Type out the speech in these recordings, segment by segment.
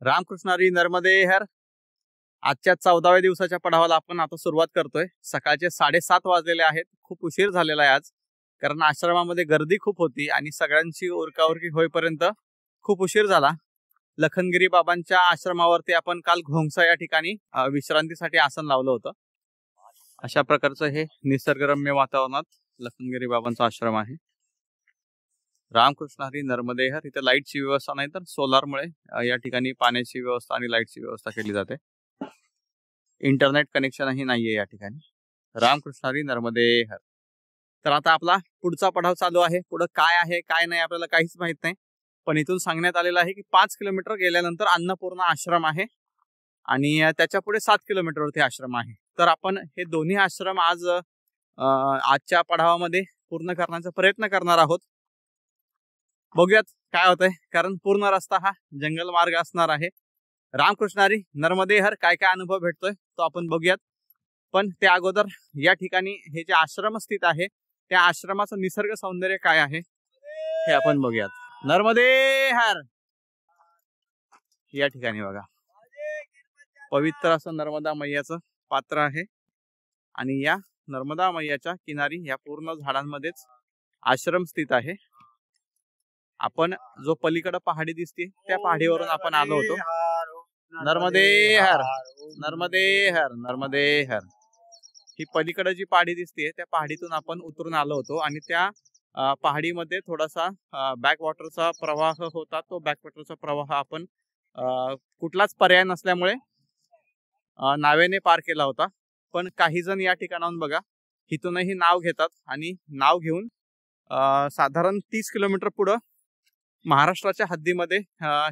रामकृष्ण हरी नर्मदे हर। आजच्या 14व्या दिवसाच्या पडावाला आपण आता सुरुवात करतोय। सकाळचे 7:30 वाजलेले आहेत। खूप उशीर झालेला आहे आज, कारण आश्रमामध्ये गर्दी खूप होती आणि सगळ्यांची उरकाउरकी होईपर्यंत खूप उशीर झाला। लखनगिरी बाबांच्या आश्रमावरती आपण काल घोंगसा या ठिकाणी विश्रांतीसाठी आसन लावलं होतं। अशा प्रकारचं हे निसर्गरम्य वातावरणात लखनगिरी बाबांचा आश्रम आहे। रामकृष्ण हरी नर्मदे हर। इथे लाईटची व्यवस्था नाही, तर सोलारमुळे या ठिकाणी पाण्याची व्यवस्था आणि लाईटची व्यवस्था केली जाते। इंटरनेट कनेक्शनही नाहीये या ठिकाणी। रामकृष्ण हरी नर्मदे हर। तर आता आपला पुढचा पडाव चालू आहे। पुढे काय आहे काय नाही आपल्याला काहीच माहित नाही, पण इथून सांगण्यात आलेलं आहे की 5 किलोमीटर गेल्यानंतर अन्नपूर्णा आश्रम आहे आणि त्याच्या पुढे 7 किलोमीटरवरती आश्रम आहे। तर आपण हे दोन्ही आश्रम आजच्या पडावामध्ये पूर्ण करण्याचा प्रयत्न करणार आहोत। बघूयात काय होतंय, कारण पूर्ण रस्ता हा जंगल मार्ग असणार आहे। रामकृष्ण हरी नर्मदे हर। काय काय अनुभव भेटतोय तो आपण बघूयात, पण त्या अगोदर या ठिकाणी हे जे आश्रम स्थित आहे त्या आश्रमाचं निसर्ग सौंदर्य काय आहे हे आपण बघूयात। नर्मदे हर। या ठिकाणी बघा पवित्र असं नर्मदा मैयाचं पात्र आहे आणि या नर्मदा मैयाच्या किनारी या पूर्ण झाडांमध्येच आश्रम स्थित आहे। आपण जो पलीकडे पहाडी दिसते त्या पहाडीवरून आपण आलो होतो। नर्मदे हर नर्मदे हर नर्मदे हर। ही पलीकडे जी पहाडी दिसते त्या पहाडीतून आपण उतरून आलो होतो आणि त्या पहाडीमध्ये थोडासा बॅक वॉटरचा प्रवाह होता। तो बॅक वॉटरचा प्रवाह आपण कुठलाच पर्याय नसल्यामुळे नावेने पार केला होता। पण काही जण या ठिकाणाहून बघा इथूनही नाव घेतात आणि नाव घेऊन साधारण 30 किलोमीटर पुढे महाराष्ट्राच्या हद्दीमध्ये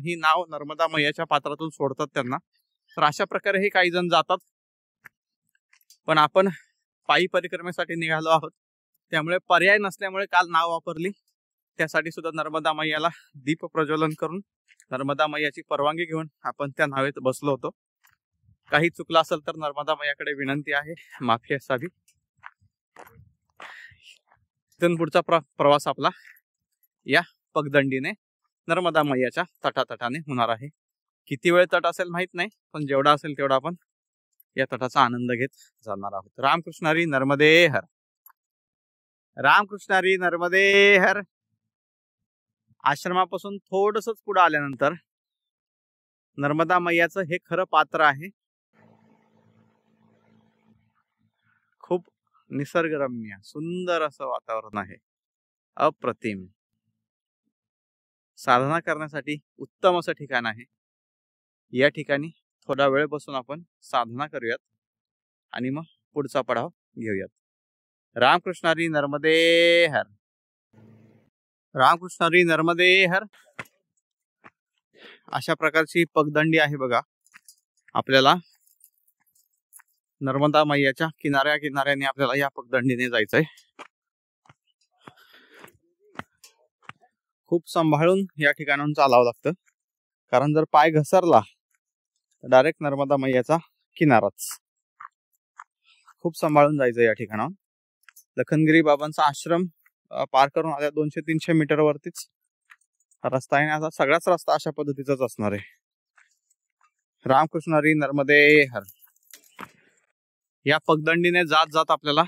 ही नाव नर्मदा मैयाच्या पात्रातून सोडतात त्यांना। तर अशा प्रकारे हे काही जण जातात, पण आपण पायी परिक्रमेसाठी निघालो आहोत, त्यामुळे पर्याय नसल्यामुळे काल नाव वापरली। त्यासाठी सुद्धा नर्मदा मैयाला दीप प्रज्वलन करून नर्मदा मैयाची परवानगी घेऊन आपण त्या नावेत बसलो होतो। काही चुकलं असेल तर नर्मदा मैयाकडे विनंती आहे, माफी असावी। इथून पुढचा प्रवास आपला या पगदंडीने नर्मदा मैयाच्या तटातटाने होणार आहे। किती वेळ तट असेल माहित नाही, पण जेवढा असेल तेवढा आपण या तटाचा आनंद घेत जाणार आहोत। रामकृष्ण हरी नर्मदे हर। रामकृष्ण हरी नर्मदे हर। आश्रमापासून थोडंसंच पुढे आल्यानंतर नर्मदा मैयाचं हे खरं पात्र आहे। खूप निसर्गरम्य सुंदर असं वातावरण आहे, अप्रतिम। साधना करण्यासाठी उत्तम असं ठिकाण आहे। या ठिकाणी थोडा वेळ बसून आपण साधना करूयात आणि मग पुढचा पडाव घेऊयात। रामकृष्ण हरी नर्मदे हर। रामकृष्ण हरी नर्मदे हर। अशा प्रकारची पगदंडी आहे बघा। आपल्याला नर्मदा मैयाच्या किनाऱ्याने आपल्याला या पगदंडीने जायचंय। खूप सांभाळून या ठिकाणाहून चालावं लागतं, कारण जर पाय घसरला तर डायरेक्ट नर्मदा मैयाचा किनाराच। खूप सांभाळून जायचं या ठिकाणाहून। लखनगिरी बाबांचा आश्रम पार करून आल्या 200-300 मीटर वरतीच रस्ता आहे। आता सगळाच रस्ता अशा पद्धतीचाच असणार आहे। रामकृष्ण हरी नर्मदे हर। या पगदंडीने जात जात आपल्याला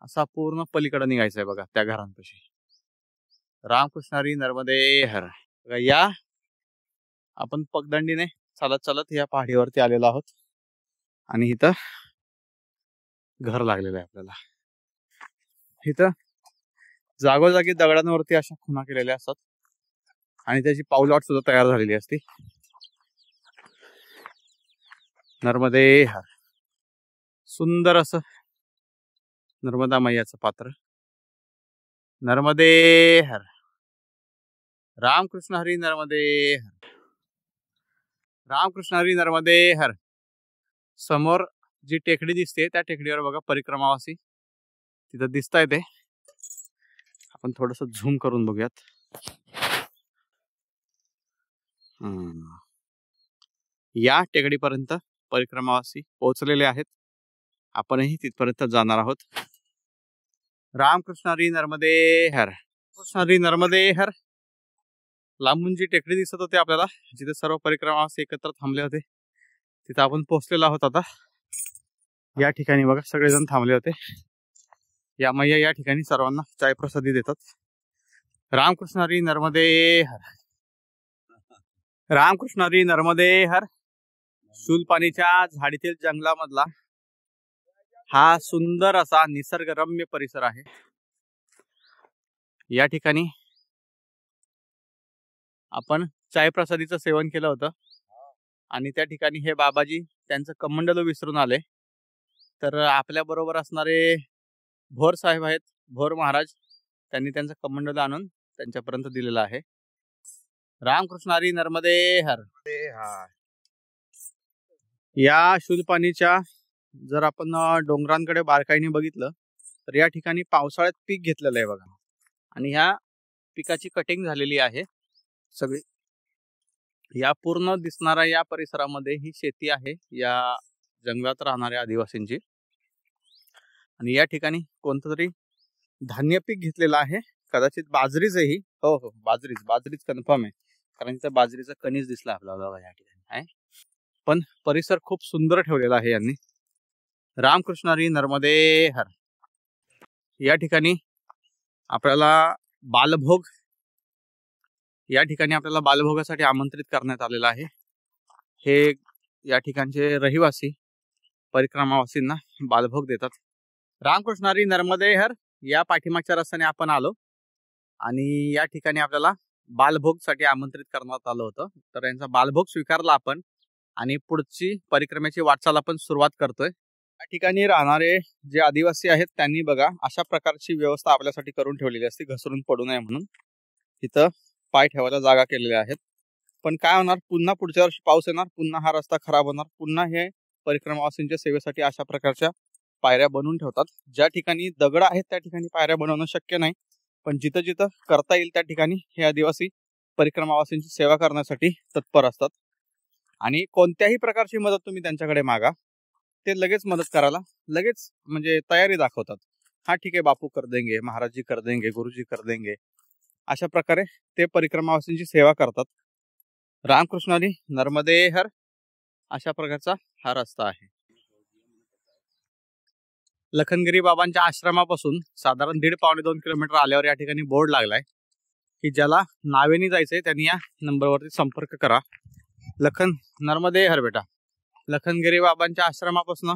असा पूर्ण पलीकडे निघायचंय बघा त्या घरांपाशी। रामकृष्ण हरी नर्मदे हर। या आपण पगदंडीने चालत चालत या पहाडीवरती आलेलो आहोत आणि इथं घर लागलेलं आहे आपल्याला। इथं जागोजागी दगडांवरती अशा खुणा केलेल्या असतात आणि त्याची पाऊलवाट सुद्धा तयार झालेली असते। नर्मदे हर। सुंदर असं नर्मदा मैयाचं पात्र। नर्मदे हर। रामकृष्ण हरी नर्मदे हर। रामकृष्ण हरी नर्मदे हर। समोर जी टेकडी दिसते त्या टेकडीवर बघा परिक्रमावासी तिथं दिसताय ते। आपण थोडस झूम करून बघूयात। या टेकडीपर्यंत परिक्रमावासी पोहोचलेले आहेत। आपणही तिथपर्यंत जाणार आहोत। रामकृष्ण हरी नर्मदे हर। कृष्ण हरी नर्मदे हर। लांबून जी टेकडी दिसत होती आपल्याला, जिथे सर्व परिक्रमावासी एकत्र थांबले होते, तिथं आपण पोहोचलेलो आहोत आता। या ठिकाणी बघा सगळेजण थांबले होते। या मैया या ठिकाणी सर्वांना चाय प्रसादी देतात। रामकृष्ण हरी नर्मदे हर, रामकृष्ण हरी नर्मदे हर। शूलपाणीच्या झाडीतील जंगलामधला हा सुंदर असा निसर्गरम्य परिसर आहे। या ठिकाणी आपण चाय प्रसादीचं सेवन केलं होतं आणि त्या ठिकाणी हे बाबाजी त्यांचं कमंडलू विसरून आले। तर आपल्या बरोबर असणारे भोर साहेब आहेत, भोर महाराज, त्यांनी त्यांचं कमंडलू आणून त्यांच्यापर्यंत दिलेलं आहे। रामकृष्ण हरी नर्मदे हर। या शूलपाणीच्या जर आपण डोंगरांकडे बारकाईने बघितलं तर या ठिकाणी पावसाळ्यात पीक घेतलेलं आहे बघा, आणि ह्या पिकाची कटिंग झालेली आहे सगळी। या पूर्ण दिसणाऱ्या या परिसरामध्ये ही शेती आहे या जंगलात राहणाऱ्या आदिवासींची। आणि या ठिकाणी कोणतं तरी धान्य पीक घेतलेलं आहे, कदाचित बाजरीच आहे ही। हो हो, बाजरीच कन्फर्म आहे, कारण इथं बाजरीचा कणीस दिसला आपल्याला या ठिकाणी आहे। पण परिसर खूप सुंदर ठेवलेला आहे यांनी। रामकृष्ण हरी नर्मदे हर। या ठिकाणी आपल्याला बालभोग, या ठिकाणी आपल्याला बालभोगासाठी आमंत्रित करण्यात आलेलं आहे। हे या ठिकाणचे रहिवासी परिक्रमावासींना बालभोग देतात। रामकृष्ण हरी नर्मदे हर। या पाठीमागच्या रस्त्याने आपण आलो आणि या ठिकाणी आपल्याला बालभोग साठी आमंत्रित करण्यात आलं होतं। तर यांचा बालभोग स्वीकारला आपण आणि पुढची परिक्रमेची वाटचाल आपण सुरुवात करतोय। या ठिकाणी राहणारे जे आदिवासी आहेत त्यांनी बघा अशा प्रकारची व्यवस्था आपल्यासाठी करून ठेवलेली असते, घसरून पडू नये म्हणून। इथं पाय ठेवायला जागा केलेल्या आहेत। पण काय होणार, पुन्हा पुढच्या वर्षी पाऊस येणार, पुन्हा हा रस्ता खराब होणार, पुन्हा हे परिक्रमावासींच्या सेवेसाठी अशा प्रकारच्या पायऱ्या बनवून ठेवतात। ज्या ठिकाणी दगड आहेत त्या ठिकाणी पायऱ्या बनवणं शक्य नाही, पण जिथं जिथं करता येईल त्या ठिकाणी हे आदिवासी परिक्रमावासींची सेवा करण्यासाठी तत्पर असतात। आणि कोणत्याही प्रकारची मदत तुम्ही त्यांच्याकडे मागा, ते लगेच मदत करायला लगेच म्हणजे तयारी दाखवतात। हा ठीक आहे, बापू कर देंगे, महाराज जी कर देंगे, गुरुजी कर देंगे, अशा प्रकारे ते परिक्रमावासींची सेवा करतात। रामकृष्ण हरी नर्मदे हर अशा प्रकारचा हा रस्ता आहे। लखनगिरी बाबांच्या आश्रमापासून साधारण 1.5-2 किलोमीटर आल्यावर या ठिकाणी बोर्ड लागलाय की ज्याला नावेने जायचंय त्यांनी या नंबरवरती संपर्क करा। लखन नर्मदे हर बेटा। लखनगिरी बाबांच्या आश्रमापासून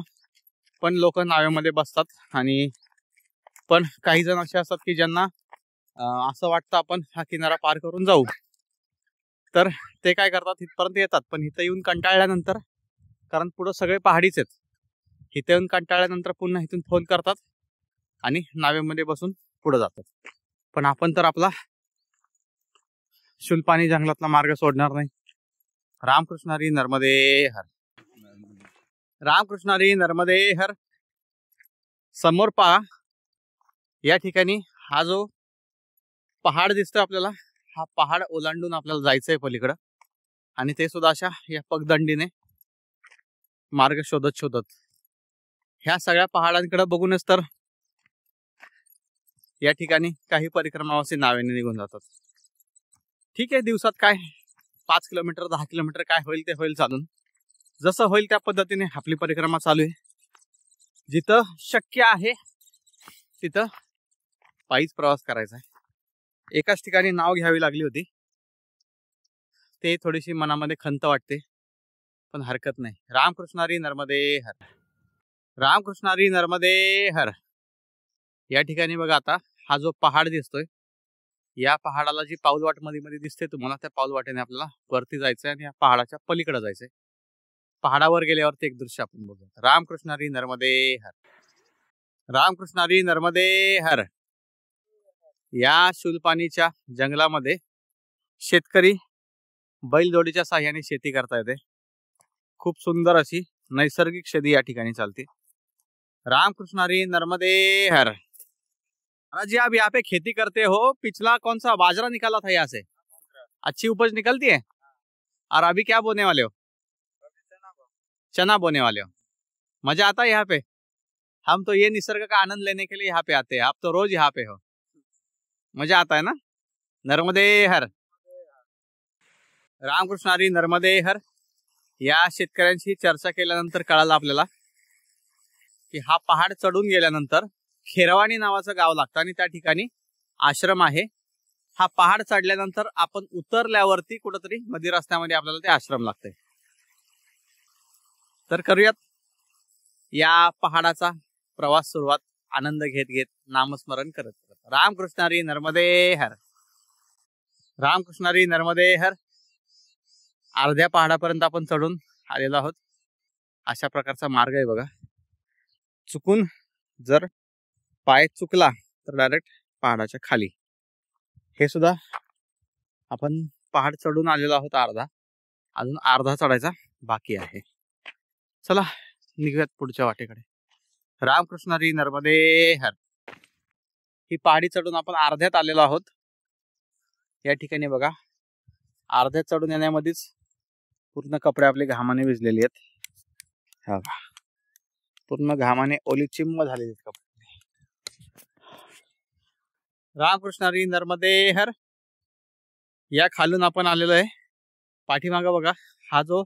पण लोक नावेमध्ये बसतात, आणि पण काही जण असे असतात की ज्यांना असं वाटतं आपण हा किनारा पार करून जाऊ, तर ते काय करतात, इथपर्यंत येतात, पण इथं येऊन कंटाळल्यानंतर, कारण पुढे सगळे पहाडीच आहेत, इथे येऊन कंटाळल्यानंतर पुन्हा इथून फोन करतात आणि नावेमध्ये बसून पुढे जातात। पण आपण तर आपला शूलपाणी जंगलातला मार्ग सोडणार नाही। रामकृष्ण हरी नर्मदे हर। रामकृष्ण हरी नर्मदे हर। समोर पहा, या ठिकाणी हा जो पहाड दिसतोय आपल्याला, हा पहाड ओलांडून आपल्याला जायचंय पलीकडं, आणि ते सुद्धा अशा या पगदंडीने मार्ग शोधत शोधत ह्या सगळ्या पहाडांकडे बघूनच तर या ठिकाणी काही परिक्रमावासी नावेने निघून जातात। ठीक आहे, दिवसात काय 5 किलोमीटर 10 किलोमीटर काय होईल ते होईल चालून, जसं होईल त्या पद्धतीने आपली परिक्रमा चालू आहे। जिथं शक्य आहे तिथं पायीच प्रवास करायचा आहे। एकाच ठिकाणी नाव घ्यावी लागली होती, ते थोडीशी मनामध्ये खंत वाटते, पण हरकत नाही। रामकृष्ण हरी नर्मदे हर। रामकृष्ण हरी नर्मदे हर। या ठिकाणी बघा आता हा जो पहाड दिसतोय, या पहाडाला जी पाऊलवाट मध्ये मध्ये दिसते तुम्हाला, त्या पाऊलवाटेने आपल्याला वरती जायचंय आणि या पहाडाच्या पलीकडे जायचंय। पहाडावर गेल्यावरती एक दृश्य आपण बघूया। रामकृष्ण हरी नर्मदे हर। रामकृष्ण हरी नर्मदे हर। या शूलपाणीच्या जंगलामध्ये शेतकरी बैलजोडीच्या साह्याने शेती करता येते। खूप सुंदर अशी नैसर्गिक शेती या ठिकाणी चालते। रामकृष्ण हरी नर्मदे हर। जी आप यहाँ पे खेती करते हो, पिछला कौन सा बाजरा निकाला था यहाँ से? अच्छी उपज निकलती है? और अभी क्या बोने वाले हो? चना बोने वाले हो। मजा आता है यहाँ पे? हम तो ये निसर्ग का आनंद लेने के लिए यहाँ पे आते हैं, आप तो रोज यहाँ पे हो, मजा आता है ना? नर्मदे हर। रामकृष्ण हरी नर्मदे हर. या शेतकऱ्यांशी चर्चा केल्यानंतर कळालं आपल्याला की हा पहाड चढून गेल्यानंतर खेरवानी नावाचं गाव लागतं आणि त्या ठिकाणी आश्रम आहे. हा पहाड चढल्यानंतर आपण उतरल्यावरती कुठेतरी मध्ये रस्त्यामध्ये आपल्याला ते आश्रम लागतंय. तर करूयात या पहाडाचा प्रवास सुरुवात आनंद घेत घेत नामस्मरण करत करत. रामकृष्ण हरी नर्मदे हर. रामकृष्ण हरी नर्मदे हर. अर्ध्या पहाडापर्यंत आपण चढून आलेलो आहोत. अशा प्रकारचा मार्ग आहे बघा. चुकून जर पाय चुकला तर डायरेक्ट पहाडाच्या खाली. हे सुद्धा आपण पहाड चढून आलेलो आहोत अर्धा. अजून अर्धा चढायचा बाकी आहे. चला निघूयात पुढच्या वाटेकडे. रामकृष्ण हरी नर्मदे हर. ही पहाडी चढून आपण अर्ध्यात आलेलो आहोत. या ठिकाणी बघा अर्ध्यात चढून येण्यामध्येच पूर्ण कपडे आपले घामाने भिजलेले आहेत. पूर्ण घामाने ओली चिम्म झालेले आहेत कपडे. रामकृष्ण हरी नर्मदे हर. या खालून आपण आलेलो आहे. पाठीमागं बघा हा जो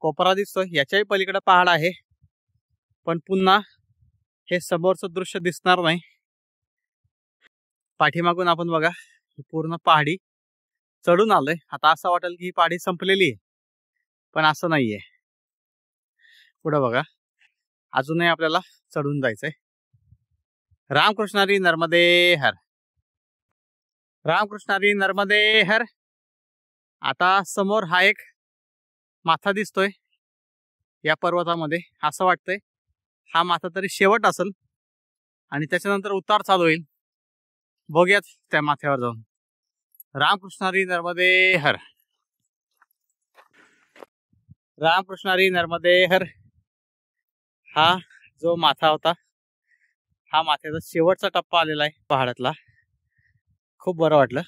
कोपरा दिसतोय याच्याही पलीकडे पहाड आहे. पण पुन्हा हे समोरचं दृश्य दिसणार नाही. पाठीमागून आपण बघा पूर्ण पहाडी चढून आलोय. आता असं वाटेल की ही पहाडी संपलेली आहे पण असं नाहीये. पुढे बघा अजूनही आपल्याला चढून जायचंय. रामकृष्ण हरी नर्मदे हर. रामकृष्ण हरी नर्मदे हर. आता समोर हा एक माथा दिसतोय या पर्वतामध्ये. असं वाटतंय हा माथा तरी शेवट असेल आणि त्याच्यानंतर उतार चालू होईल. बघूयात त्या माथ्यावर जाऊन. रामकृष्ण हरी नर्मदे हर. रामकृष्ण हरी नर्मदे हर. हा जो माथा होता हा माथ्याचा शेवटचा टप्पा आलेला आहे पहाडातला. खूप बरं वाटलं.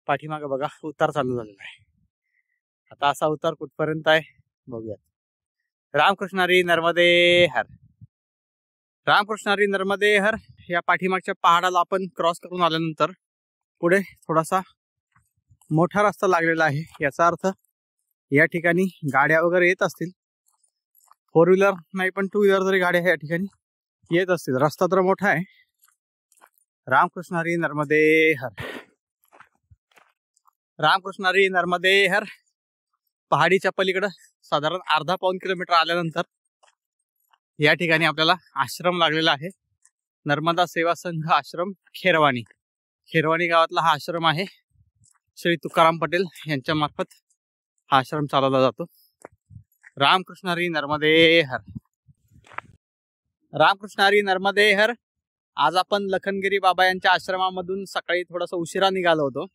पाठीमागे बघा उतार चालू झालेला आहे. आता असा उतार कुठपर्यंत आहे बघूयात. रामकृष्ण हरी नर्मदे हर. रामकृष्ण हरी नर्मदे हर. या पाठीमागच्या पहाडाला आपण क्रॉस करून आल्यानंतर पुढे थोडासा मोठा रस्ता लागलेला आहे. याचा अर्थ या ठिकाणी गाड्या वगैरे येत असतील. 4 व्हीलर नाही पण 2 व्हीलर जरी गाड्या या ठिकाणी येत असतील. रस्ता तर मोठा आहे. रामकृष्ण हरी नर्मदे हर. रामकृष्ण हरी नर्मदे हर. पहाडीच्या पलीकडे साधारण अर्धा-पाऊण किलोमीटर आल्यानंतर या ठिकाणी आपल्याला आश्रम लागलेला आहे. नर्मदा सेवा संघ आश्रम खेरवानी. खेरवानी गावातला हा आश्रम आहे. श्री तुकाराम पटेल यांच्या मार्फत हा आश्रम चालवला जातो. रामकृष्ण हरी नर्मदे हर. रामकृष्ण हरी नर्मदे हर. आज आपण लखनगिरी बाबा यांच्या आश्रमामधून सकाळी थोडासा उशिरा निघालो होतो.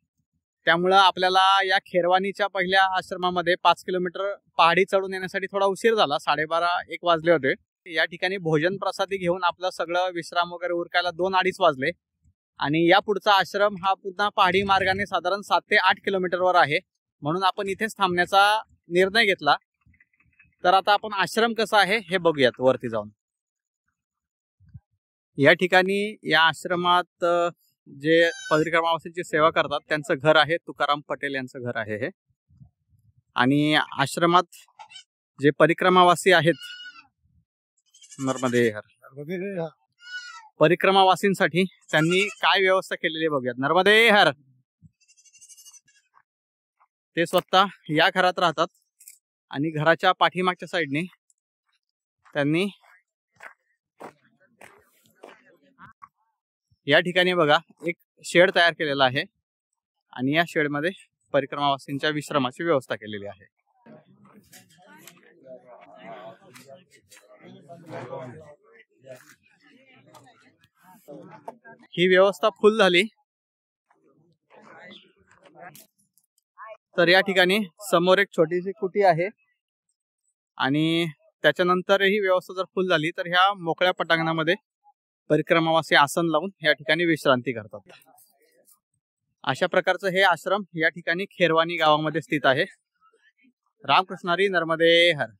त्यामुळं आपल्याला या खेरवानीच्या पहिल्या आश्रमामध्ये 5 किलोमीटर पहाडी चढून येण्यासाठी थोडा उशीर झाला. 12:30-1 वाजले होते. या ठिकाणी भोजन प्रसादी घेऊन आपलं सगळं विश्राम वगैरे उरकायला 2-2:30 वाजले. आणि या पुढचा आश्रम हा पुन्हा पहाडी मार्गाने साधारण 7 ते 8 किलोमीटरवर आहे. म्हणून आपण इथेच थांबण्याचा निर्णय घेतला. तर आता आपण आश्रम कसा आहे हे बघूयात वरती जाऊन. या ठिकाणी या आश्रमात जे परिक्रमावासींची सेवा करतात त्यांचं घर आहे. तुकाराम पटेल यांचं घर आहे हे. आणि आश्रमात जे परिक्रमावासी आहेत नर्मदे हर परिक्रमावासींसाठी त्यांनी काय व्यवस्था केलेली बघूयात. नर्मदे हर. ते स्वतः या घरात राहतात आणि घराच्या पाठीमागच्या साईडने त्यांनी या ठिकाणी बघा एक शेड तयार केलेला आहे आणि या शेड मध्ये परिक्रमावासींच्या विश्रामाची व्यवस्था केलेली आहे. ही व्यवस्था फुल झाली तर या ठिकाणी समोर एक छोटीशी कुटी आहे आणि त्याच्यानंतर ही व्यवस्था जर फुल झाली तर ह्या मोकळ्या पटांगणामध्ये परिक्रमावासी आसन लावून या ठिकाणी विश्रांती करतात. अशा प्रकारचं हे आश्रम या ठिकाणी खेरवानी गावामध्ये स्थित आहे. रामकृष्ण हरी नर्मदे हर.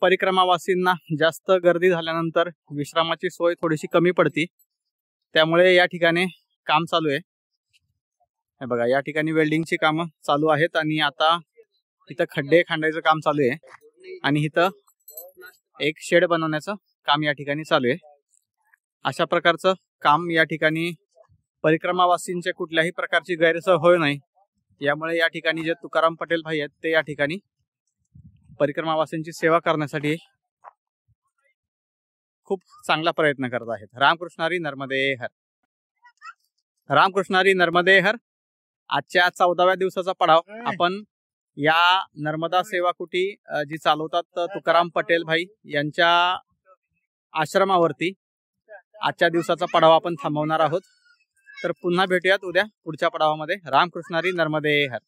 परिक्रमावासींना जास्त गर्दी झाल्यानंतर विश्रामाची सोय थोडीशी कमी पडती. त्यामुळे या ठिकाणी काम चालू आहे. हे बघा या ठिकाणी वेल्डिंगची कामं चालू आहेत आणि आता इथं खड्डे खांडायचं काम चालू आहे आणि इथं एक शेड बनवण्याचं काम या ठिकाणी चालू आहे। अशा प्रकारचं काम या ठिकाणी परिक्रमावासींचे कुठल्याही प्रकारची गैरसोय होऊ नये यामुळे या ठिकाणी जे तुकाराम पटेल भाई आहेत ते या ठिकाणी परिक्रमावासींची सेवा करण्यासाठी खूप चांगला प्रयत्न करत आहेत। रामकृष्णारी नर्मदे हर, रामकृष्णारी नर्मदे हर। आजच्या 14व्या दिवसाचा पडाव आपण या नर्मदा सेवा कुटी जी चालवतात तुकाराम पटेल भाई यांच्या आश्रमावरती आजच्या दिवसाचा पडाव आपण थांबवणार आहोत। तर पुन्हा भेटूयात उद्या पुढच्या पडावामध्ये। रामकृष्णारी नर्मदे हर।